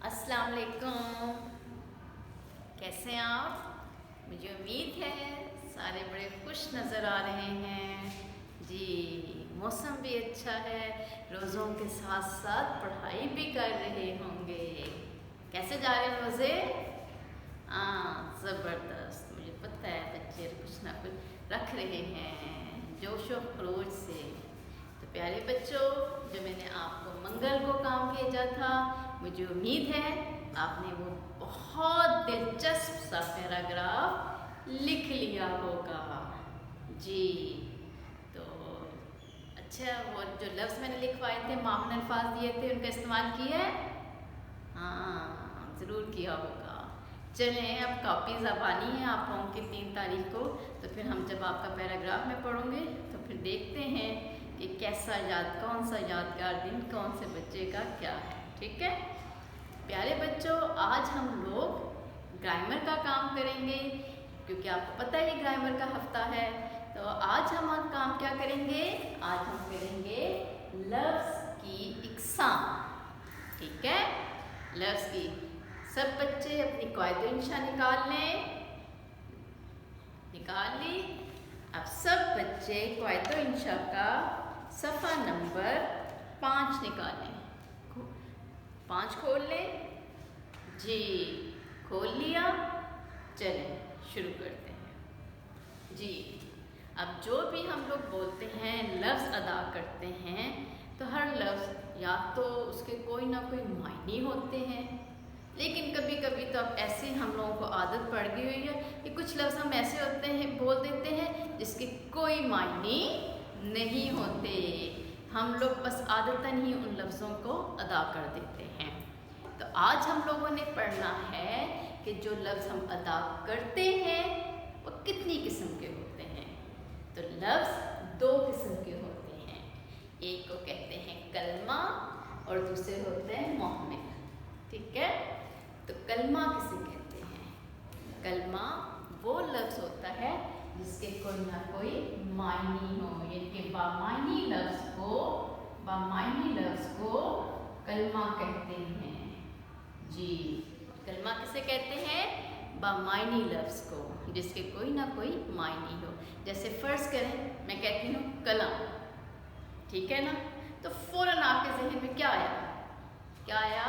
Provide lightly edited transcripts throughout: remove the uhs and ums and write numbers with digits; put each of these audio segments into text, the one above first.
अस्सलाम वालेकुम। कैसे हैं आप? मुझे उम्मीद है सारे बड़े खुश नज़र आ रहे हैं। जी, मौसम भी अच्छा है, रोज़ों के साथ साथ पढ़ाई भी कर रहे होंगे। कैसे जा रहे हैं रोज़े? हाँ, ज़बरदस्त। मुझे पता है बच्चे कुछ ना कुछ रख रहे हैं जोश व खरोश से। तो प्यारे बच्चों, जो मैंने आपको मंगल को काम भेजा था, मुझे उम्मीद है आपने वो बहुत दिलचस्प सा पैराग्राफ लिख लिया होगा। जी, तो अच्छा, वो जो लफ्ज़ मैंने लिखवाए थे, मामून अल्फाज दिए थे, उनका इस्तेमाल किया है? हाँ, ज़रूर किया होगा। चलें, अब कॉपीज़ अब आनी है आप लोगों की 3 तारीख को, तो फिर हम जब आपका पैराग्राफ में पढ़ोगे तो फिर देखते हैं कि कौन सा यादगार दिन कौन से बच्चे का क्या है। ठीक है प्यारे बच्चों, आज हम लोग ग्रामर का काम करेंगे, क्योंकि आपको पता है ग्रामर का हफ्ता है। तो आज हम काम क्या करेंगे? आज हम करेंगे लफ्ज़ की इकसाम। ठीक है, लफ्ज़ की। सब बच्चे अपनी कायदे इंशा निकाल लें। निकाल ली? अब सब बच्चे कायदे इंशा का सफ़ा नंबर 5 निकालें। 5 खोल लें। जी, खोल लिया। चलें शुरू करते हैं। जी, अब जो भी हम लोग बोलते हैं, लफ्ज़ अदा करते हैं, तो हर लफ्ज़ या तो उसके कोई ना कोई मायने होते हैं, लेकिन कभी कभी तो अब ऐसे हम लोगों को आदत पड़ गई हुई है कि कुछ लफ्ज़ हम ऐसे होते हैं, बोल देते हैं जिसके कोई मायने नहीं होते। हम लोग बस आदतन ही उन लफ्ज़ों को अदा कर देते हैं। तो आज हम लोगों ने पढ़ना है कि जो लफ्ज़ हम अदा करते हैं वो कितनी किस्म के होते हैं। तो लफ्ज़ 2 किस्म के होते हैं। एक को कहते हैं कलमा और दूसरे होते हैं मोहम्मद। ठीक है, तो कलमा किसे कहते हैं? कलमा वो लफ्ज़ होता है जिसके कोई ना कोई मायने हो, यानी कि बामायनी लफ्ज़ को कलमा कहते हैं। जी, कलमा किसे कहते हैं? बामायनी लफ्ज़ को जिसके कोई ना कोई मायने हो। जैसे फ़र्ज़ करें, मैं कहती हूँ कलम, ठीक है ना, तो फ़ौरन आपके ज़हन में क्या आया? क्या आया?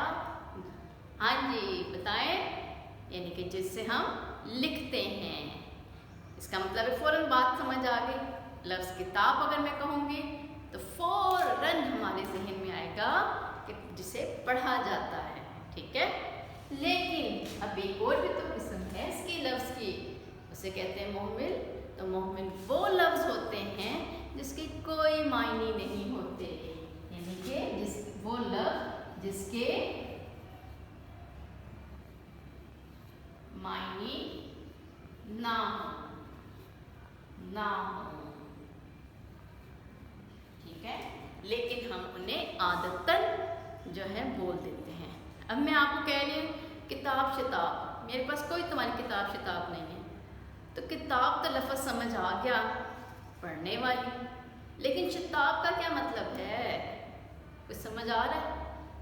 हाँ जी, बताएं। यानी कि जिससे हम लिखते हैं। इसका मतलब है फ़ौरन बात समझ आ गई। लफ्ज़ किताब अगर मैं कहूँगी तो फ़ौरन हमारे ज़हन में आएगा कि जिसे पढ़ा जाता है। ठीक है, लेकिन अब एक और भी तो किस्म है इसकी लफ्ज़ की, उसे कहते हैं मोहमिल। तो मोहमिल वो लफ्ज़ होते हैं जिसके कोई मायने नहीं होते, यानी कि वो लफ्ज़ जिसके मायने ना हो। ठीक है, लेकिन हम उन्हें आदतन जो है बोल देते हैं। अब मैं आपको कह रही हूँ किताब शिताब, मेरे पास कोई तुम्हारी किताब शिताब नहीं है, तो किताब तो लफ्ज़ समझ आ गया, पढ़ने वाली, लेकिन शिताब का क्या मतलब है? कुछ समझ आ रहा है?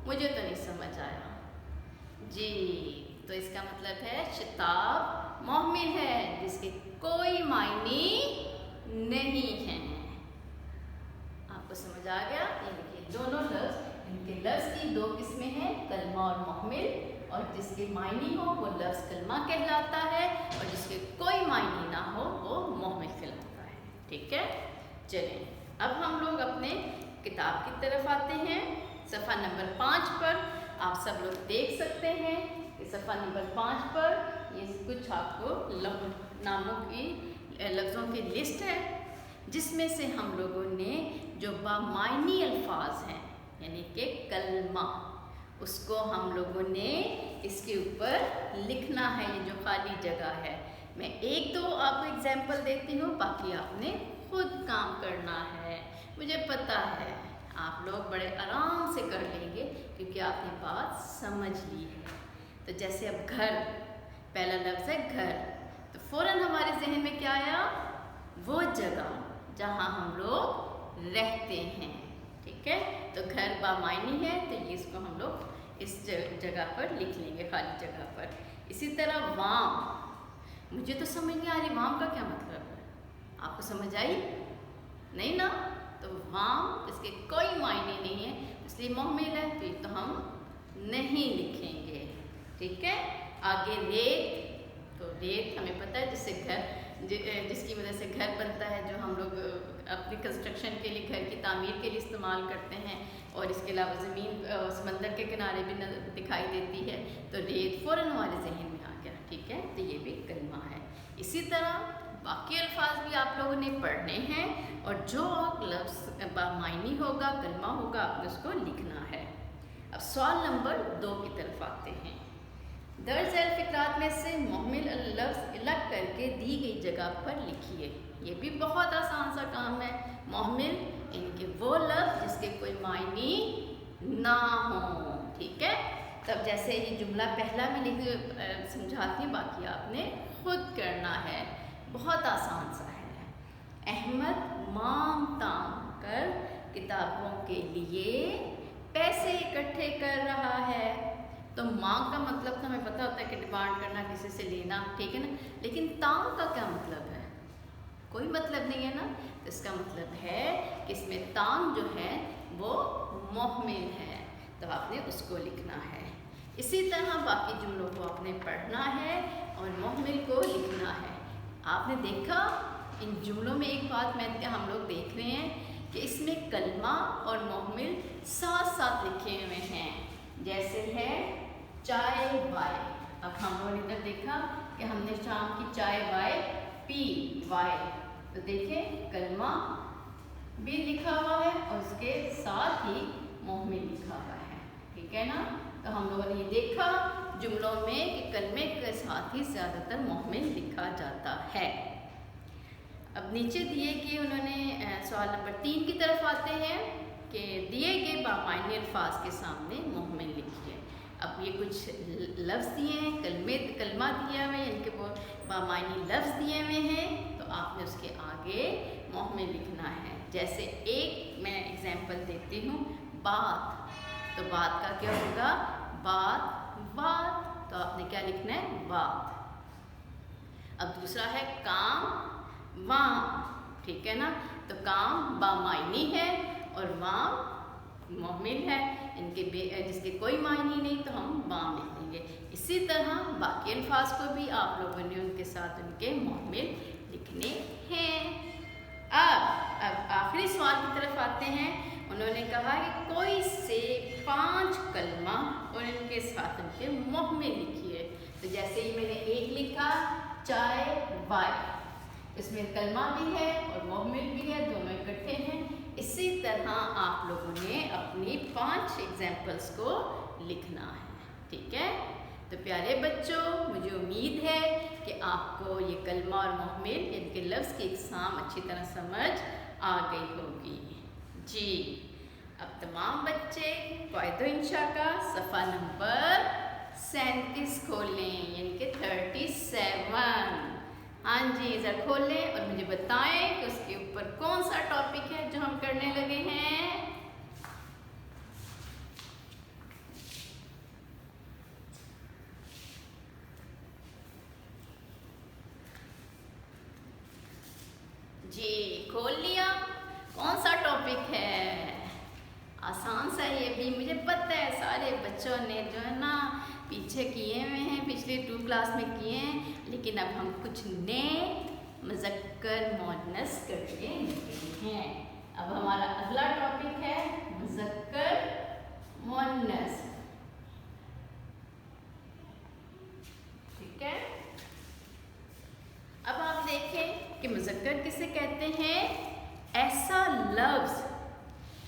मुझे तो नहीं समझ आया। जी, तो इसका मतलब है शिताब मोहमिल है जिसके कोई मायने नहीं है। आपको समझ आ गया? यानी कि दोनों लफ्ज़, इनके लफ्ज़ की 2 किस्में हैं, कलमा और मोहमिल, और जिसके मायने हो वो लफ्ज़ कलमा कहलाता है, और जिसके कोई मायने ना हो वो मोहमिल कहलाता है। ठीक है, चलें अब हम लोग अपने किताब की तरफ आते हैं। सफ़ा नंबर 5 पर आप सब लोग देख सकते हैं कि सफ़ा नंबर 5 पर ये कुछ आपको नामों की लफ्ज़ों की लिस्ट है, जिसमें से हम लोगों ने जो बामायनी अल्फाज हैं, यानी कि कलमा, उसको हम लोगों ने इसके ऊपर लिखना है। ये जो खाली जगह है, मैं 1-2 आपको एग्जाम्पल देती हूँ, बाकी आपने खुद काम करना है। मुझे पता है आप लोग बड़े आराम से कर लेंगे क्योंकि आपने बात समझ ली है। तो जैसे अब घर, पहला लफ्ज़ है घर, तो फ़ौरन हमारे जहन में क्या आया? वो जगह जहाँ हम लोग रहते हैं। ठीक है, तो घर बामायनी है, तो ये इसको हम लोग इस जगह पर लिख लेंगे, खाली जगह पर। इसी तरह वाम, मुझे तो समझ नहीं आ रही वाम का क्या मतलब है, आपको समझ आई? नहीं ना? तो वाम इसके कोई मायने नहीं है, इसलिए मुहम्मिल है, तो ये तो हम नहीं लिखेंगे। ठीक है। आगे रेत, तो रेत हमें पता है जिससे घर, जिसकी वजह से घर बनता है, जो हम लोग अपने कंस्ट्रक्शन के लिए, घर की तामीर के लिए इस्तेमाल करते हैं। और इसके अलावा ज़मीन समंदर के किनारे भी दिखाई देती है, तो रेत फ़ौरन हमारे जहन में आ गया। ठीक है, तो ये भी कलमा है। इसी तरह बाकी अल्फाज भी आप लोगों ने पढ़ने हैं, और जो लफ्ज़ बामायनी होगा, कलमा होगा, आपने उसको लिखना है। अब सवाल नंबर 2 की तरफ आते हैं। दर्ज झैल फ़िक़रात में से मुहम्मिल लफ्ज़ अलग करके दी गई जगह पर लिखिए। ये भी बहुत आसान सा काम है। मुहम्मिल इनके वो लफ्ज़ जिसके कोई मायने ना हो। ठीक है। तब जैसे ये जुमला पहला मैं लिख समझाती हूँ, बाकी आपने खुद करना है, बहुत आसान सा है। अहमद मांग तांग कर किताबों के लिए पैसे इकट्ठे कर रहा है। तो मांग का मतलब तो हमें पता होता है कि डिमांड करना, किसी से लेना, ठीक है ना। लेकिन तांग का क्या मतलब है? कोई मतलब नहीं है ना। तो इसका मतलब है कि इसमें तांग जो है वो मुहम्मिल है, तो आपने उसको लिखना है। इसी तरह बाकी जुमलों को आपने पढ़ना है और मुहम्मिल को लिखना है। आपने देखा इन जुमलों में एक बात हम लोग देख रहे हैं कि इसमें कलमा और मुहम्मिल साथ साथ लिखे हुए हैं। जैसे है चाय वाय, अब हम लोगों ने इधर देखा कि हमने शाम की चाय वाय पी, वाय, तो देखें कलमा भी लिखा हुआ है और उसके साथ ही मुहम्मिल लिखा हुआ है। ठीक है ना। तो हम लोगों ने ये देखा जुमलों में कि कलमे के साथ ही ज़्यादातर मुहम्मिल लिखा जाता है। अब नीचे दिए कि उन्होंने सवाल नंबर 3 की तरफ आते हैं कि दिए गए बामायनी अल्फाज के सामने मुहम्मिल लिखिए। अब ये कुछ लफ्ज़ दिए हैं, कलमा दिया हुआ है, इनके वो बामायनी लफ्ज़ दिए हुए हैं, तो आपने उसके आगे मुहम्मिल लिखना है। जैसे एक मैं एग्जांपल देती हूँ, बात, तो बात का क्या होगा? बात, बात, तो आपने क्या लिखना है? बात। अब दूसरा है काम, वाम, ठीक है ना। तो काम बामायनी है और वाम मुहम्मिल है, इनके जिसके कोई मायने नहीं, तो हम वाम लिख देंगे। इसी तरह बाकी अल्फाज को भी आप लोगों ने उनके साथ उनके मुहम्मिल लिखने हैं। अब आखिरी सवाल की तरफ आते हैं। उन्होंने कहा कि कोई से 5 कलमा और इनके साथ उनके मुहम्मिल लिखिए। तो जैसे ही मैंने एक लिखा चाय वाय, इसमें कलमा भी है और मुहम्मिल भी है, दोनों इकट्ठे हैं। इसी तरह आप लोगों ने अपनी 5 एग्जाम्पल्स को लिखना है। ठीक है। तो प्यारे बच्चों, मुझे उम्मीद है कि आपको ये कलमा और मुहम्मिल, इनके लफ्ज़ की इक़साम अच्छी तरह समझ आ गई होगी। जी, अब तमाम बच्चे क़ाइदो इंशा का सफ़ा नंबर 37 खोलें, यानी कि 37। हाँ जी, ज़रा खोल लें और मुझे बताएं कि उसके ऊपर कौन सा टॉपिक है जो हम करने लगे हैं। जी, खोल लिया? कौन सा टॉपिक है? आसान सा ये भी, मुझे पता है सारे बच्चों ने जो है ना पीछे किए हुए हैं, पिछले 2 क्लास में किए हैं, लेकिन अब हम कुछ नए मुज़क्कर मुअन्नस करके निकले हैं। अब हमारा अगला टॉपिक है मुज़क्कर मुअन्नस। ठीक है। अब आप देखें कि मुज़क्कर किसे कहते हैं? ऐसा लफ्ज़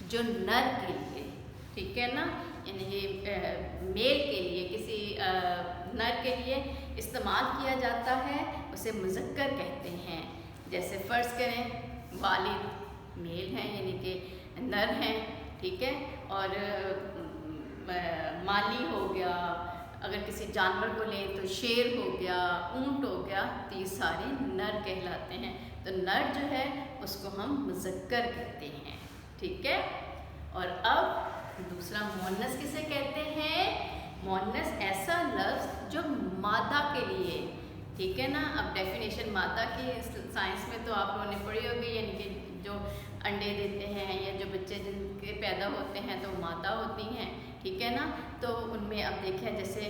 जो नर के लिए, ठीक है ना, यानी ये मेल के लिए, किसी नर के लिए इस्तेमाल किया जाता है, उसे मुज़क्कर कहते हैं। जैसे फ़र्ज़ करें वालिद मेल हैं, यानी कि नर हैं, ठीक है, और माली हो गया, अगर किसी जानवर को लें तो शेर हो गया, ऊँट हो गया, तो ये सारे नर कहलाते हैं। तो नर जो है उसको हम मुज़क्कर कहते हैं। ठीक है। और अब दूसरा मुअन्नस किसे कहते हैं? मोन्नस ऐसा लफ्ज़ जो मादा के लिए, ठीक है ना। अब डेफिनेशन मादा की साइंस में तो आप लोगों ने पढ़ी होगी, यानी कि जो अंडे देते हैं या जो बच्चे जिनके पैदा होते हैं तो मादा होती हैं, ठीक है ना। तो उनमें अब देखें जैसे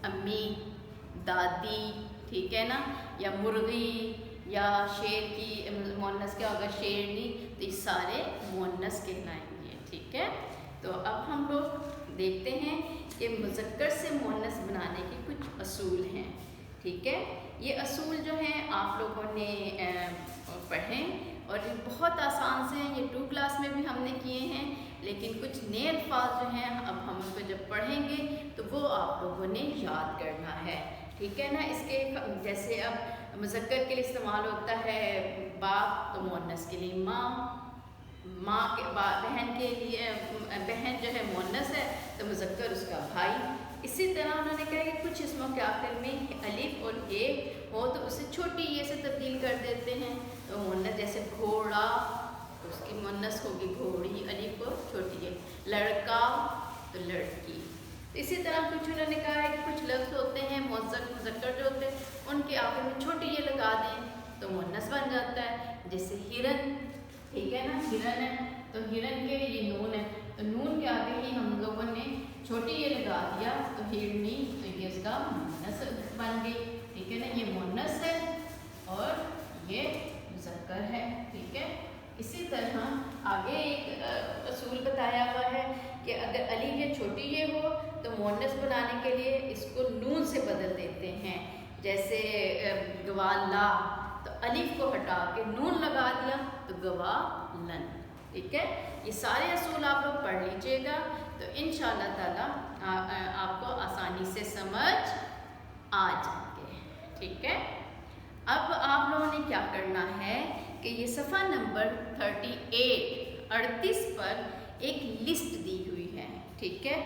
अम्मी, दादी, ठीक है ना, या मुर्गी या शेर की मोन्नस क्या होगा, शेरनी, तो ये सारे मोन्नस कहलाएंगे, ठीक है। तो अब हम लोग देखते हैं कि मुज़क्कर से मोन्नस बनाने के कुछ असूल हैं, ठीक है। ये असूल जो हैं आप लोगों ने पढ़ें और ये बहुत आसान से हैं, ये 2 क्लास में भी हमने किए हैं, लेकिन कुछ नए अल्फाज जो हैं अब हम उनको जब पढ़ेंगे तो वो आप लोगों ने याद करना है, ठीक है ना। इसके जैसे अब मुज़क्कर के लिए इस्तेमाल होता है बाप, तो मोन्नस के लिए माँ, माँ के बहन के लिए बहन जो है मोन्नस है तो मुज़क्कर उसका भाई। इसी तरह उन्होंने कहा कि कुछ इसमों के आखिर में अलिफ और ये हो तो उसे छोटी ये से तब्दील कर देते हैं, तो मोन्नस जैसे घोड़ा तो उसकी मोन्नस होगी घोड़ी, अलिफ और छोटी है, लड़का तो लड़की। इसी तरह कुछ उन्होंने कहा है कि कुछ लफ्ज़ होते हैं मुज़क्कर जो होते हैं उनके आखिर में छोटी ये लगा दें तो मोन्नस बन जाता है, जैसे हिरन, ठीक है ना, हिरन है तो हिरन के लिए नून है तो नून के आगे ही हम लोगों ने छोटी ये लगा दिया तो हिरनी, तो ये उसका मोन्नस बन गई, ठीक है ना। ये मोन्नस है और ये मुज़क्कर है, ठीक है। इसी तरह आगे एक असूल बताया हुआ है कि अगर अलिफ या छोटी ये हो तो मोन्नस बनाने के लिए इसको नून से बदल देते हैं, जैसे गवाला तो अलिफ को हटा के नून लगा दिया तो गवालन, ठीक है। ये सारे असूल आप लोग पढ़ लीजिएगा तो इंशाअल्लाह ताला आपको आसानी से समझ आ जाएंगे, ठीक है। अब आप लोगों ने क्या करना है कि ये सफ़ा नंबर 38 पर एक लिस्ट दी हुई है, ठीक है।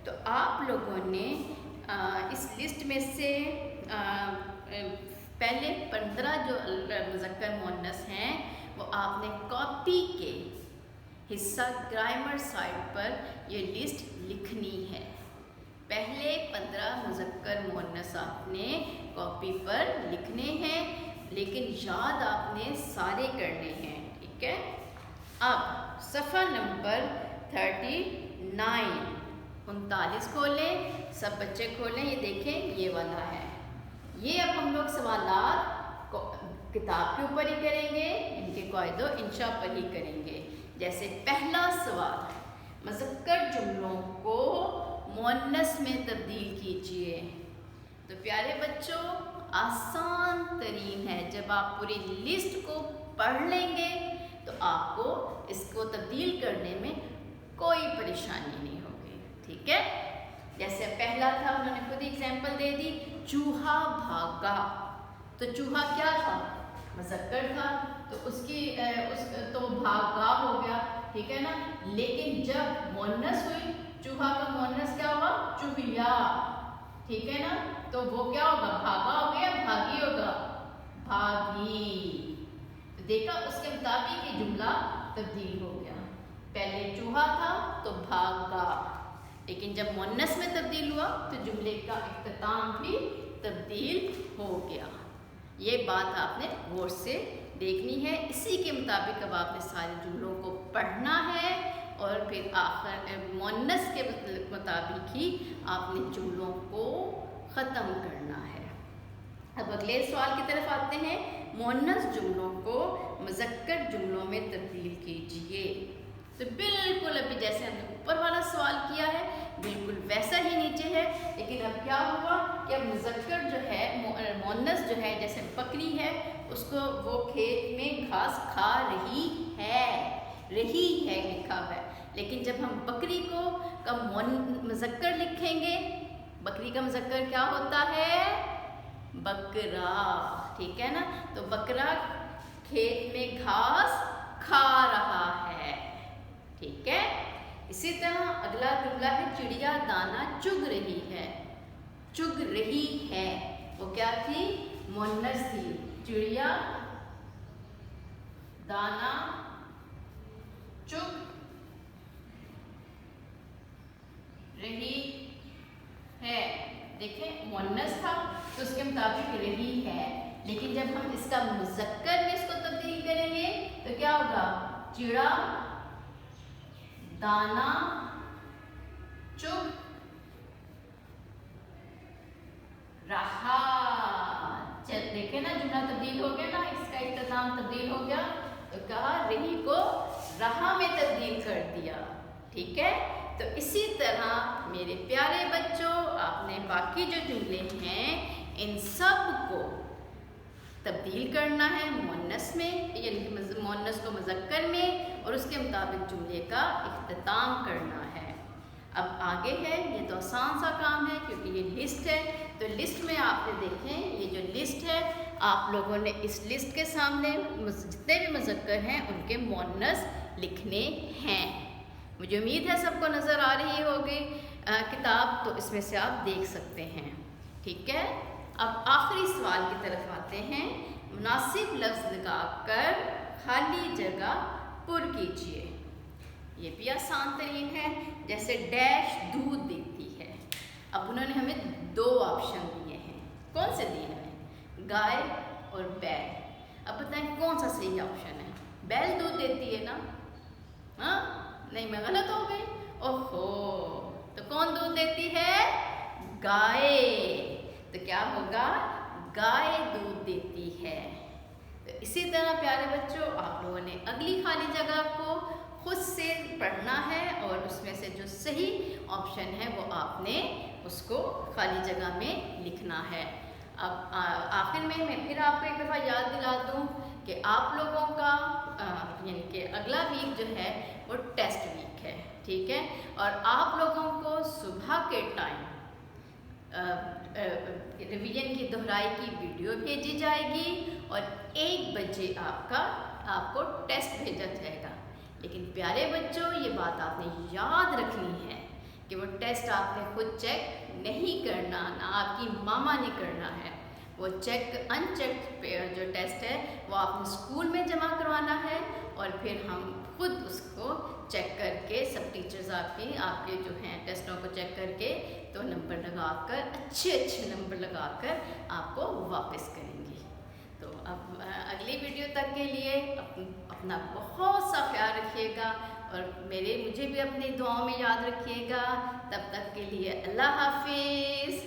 तो आप लोगों ने इस लिस्ट में से पहले 15 जो मुज़क्कर मोन्नस हैं वो आपने कॉपी के हिस्सा ग्रामर साइड पर ये लिस्ट लिखनी है। पहले 15 मुज़क्कर मोन्नस आपने कॉपी पर लिखने हैं, लेकिन याद आपने सारे करने हैं, ठीक है। अब सफ़ा नंबर 39 खोलें, सब बच्चे खोलें, ये देखें ये वाला है। ये अब हम लोग सवालात किताब के ऊपर ही करेंगे, इनके कायदो इंशा पर ही करेंगे। जैसे पहला सवाल, मुज़क्कर जुमलों को मोन्नस में तब्दील कीजिए। तो प्यारे बच्चों आसान तरीन है, जब आप पूरी लिस्ट को पढ़ लेंगे तो आपको इसको तब्दील करने में कोई परेशानी नहीं होगी, ठीक है। जैसे पहला था, उन्होंने खुद एग्जाम्पल दे दी, चूहा भागा, तो चूहा क्या था, मुज़क्कर था, तो उसकी तो भागा हो गया, ठीक है ना। लेकिन जब मोन्नस हुई, चूहा का मोन्नस क्या हुआ, चूहिया, ठीक है ना, तो वो क्या होगा, भागा हो गया, भागी होगा, भागी। तो देखा उसके मुताबिक ये जुमला तब्दील हो गया, पहले चूहा था तो भागा, लेकिन जब मोन्नस में तब्दील हुआ तो जुमले का इख्तिताम भी तब्दील हो गया। ये बात आपने गौर से देखनी है। इसी के मुताबिक अब आपने सारे जुमलों को पढ़ना है और फिर आखिर मोन्नस के मुताबिक ही आपने जुमलों को ख़त्म करना है। अब अगले सवाल की तरफ आते हैं, मोन्नस जुमलों को मुज़क्कर जुमलों में तब्दील कीजिए। तो बिल्कुल अभी जैसे हमने ऊपर वाला सवाल किया है बिल्कुल वैसा ही नीचे है, लेकिन अब क्या हुआ कि अब मुज़क्कर जो है मोन्नस जो है, जैसे बकरी है उसको वो खेत में घास खा रही है लिखा हुआ है, लेकिन जब हम बकरी को का मुज़क्कर लिखेंगे, बकरी का मुज़क्कर क्या होता है, बकरा, ठीक है ना। तो बकरा खेत में घास खा रहा है, ठीक है। इसी तरह अगला जुमला है, चिड़िया दाना चुग रही है, चुग रही है, वो क्या थी, मोन्नस थी, चिड़िया दाना चुग रही है, देखें मुअन्नस था तो उसके मुताबिक रही है, लेकिन जब हम इसका मुज़क्कर में इसको तब्दील करेंगे तो क्या होगा? चिड़ा, दाना, चुग रहा। चल देखे ना, जुमला तब्दील हो गया ना, इसका इख्तिताम तब्दील हो गया, तो कहा रही को रहा में तब्दील कर दिया। ठीक है, तो इसी तरह मेरे प्यारे बच्चों, आपने बाकी जो जुमले हैं इन सब को तब्दील करना है मुअन्नस में, यानी मुअन्नस को मुज़क्कर में, और उसके मुताबिक जुमले का इख्तिताम करना है। अब आगे है, ये तो आसान सा काम है क्योंकि ये लिस्ट है। तो लिस्ट में आपने देखें, ये जो लिस्ट है आप लोगों ने इस लिस्ट के सामने जितने भी मुज़क्कर हैं उनके मुअन्नस लिखने हैं। मुझे उम्मीद है सबको नज़र आ रही होगी किताब, तो इसमें से आप देख सकते हैं। ठीक है, अब आखिरी सवाल की तरफ आते हैं। मुनासिब लफ्ज़ लगाकर खाली जगह पुर कीजिए। ये भी आसान तरीन है, जैसे डैश दूध देती है। अब उन्होंने हमें दो ऑप्शन दिए हैं, कौन से दिए हैं? गाय और बैल। अब बताएं कौन सा सही ऑप्शन है? बैल दूध देती है ना? हाँ, नहीं मैं गलत हो गई? ओहो, तो कौन दूध देती है? गाय। तो क्या होगा? गाय दूध देती है। तो इसी तरह प्यारे बच्चों, आप लोगों ने अगली खाली जगह को खुद से पढ़ना है और उसमें से जो सही ऑप्शन है वो आपने उसको खाली जगह में लिखना है। अब आखिर में मैं फिर आपको एक दफ़ा याद दिला दूँ कि आप लोगों का यानी कि अगला वीक जो है वो टेस्ट वीक है। ठीक है, और आप लोगों को सुबह के टाइम रिवीजन की दोहराई की वीडियो भेजी जाएगी और 1 बजे आपको टेस्ट भेजा जाएगा। लेकिन प्यारे बच्चों, ये बात आपने याद रखनी है कि वो टेस्ट आपने खुद चेक नहीं करना, ना आपकी मामा ने करना है। वो अनचेक जो टेस्ट है वो आपने स्कूल में जमा करवाना है और फिर हम खुद उसको चेक करके, सब टीचर्स आपके जो हैं टेस्टों को चेक करके तो नंबर लगाकर, अच्छे नंबर लगाकर आपको वापस करेंगे। तो अब अगली वीडियो तक के लिए अपना बहुत सा ख्याल रखिएगा और मुझे भी अपनी दुआओं में याद रखिएगा। तब तक के लिए अल्लाह हाफिज़।